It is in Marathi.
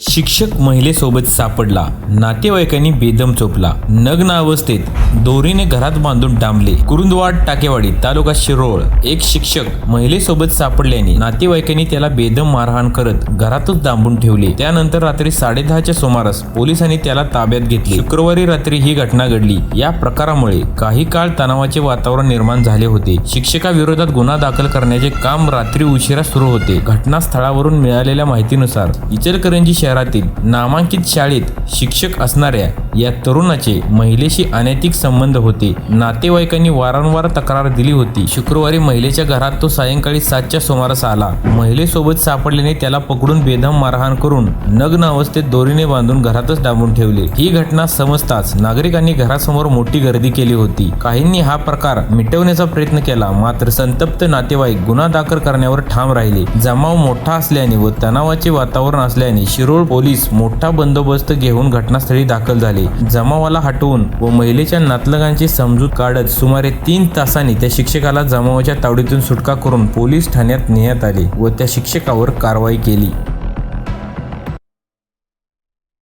शिक्षक महिलेसोबत सापडला, नातेवाईकांनी बेदम चोपला, नग्न अवस्थेत दोरीने घरात बांधून डांबले. कुरुंदवाड टाकेवाडी तालुका शिरोळ. एक शिक्षक महिलेसोबत सापडल्याने नातेवाईकांनी त्याला बेदम मारहाण करत घरातच डांबून ठेवले. त्यानंतर रात्री 10:30च्या सुमारास पोलिसांनी त्याला ताब्यात घेतले. शुक्रवारी रात्री ही घटना घडली. या प्रकारामुळे काही काळ तणावाचे वातावरण निर्माण झाले होते. शिक्षकाविरोधात गुन्हा दाखल करण्याचे काम रात्री उशिरा सुरू होते. घटनास्थळावरून मिळालेल्या माहितीनुसार इचलकरंजी शहरातील नामांकित शाळेत शिक्षक असणाऱ्या या तरुणाचे महिलेशी अनैतिक संबंध होते. नातेवाईकांनी वारंवार तक्रार दिली होती. शुक्रवारी महिलेच्या घरात तो सायंकाळी 7च्या सुमारास आला. महिलेसोबत सापडल्याने त्याला पकडून बेदम मारहाण करून नग्न अवस्थेत दोरीने बांधून घरातच डांबून ठेवले. ही घटना समजताच नागरिकांनी घरासमोर मोठी गर्दी केली होती. काहींनी हा प्रकार मिटवण्याचा प्रयत्न केला, मात्र संतप्त नातेवाईक गुन्हा दाखल करण्यावर ठाम राहिले. जमाव मोठा असल्याने व तणावाचे वातावरण असल्याने शिरोळ पोलीस मोठा बंदोबस्त घेऊन घटनास्थळी दाखल झाले. जमावाला हटवून व महिलेच्या नातलगांची समजूत काढत सुमारे 3 तासांनी त्या शिक्षकाला जमावाच्या तावडीतून सुटका करून पोलीस ठाण्यात नेण्यात आले व त्या शिक्षकावर कारवाई केली.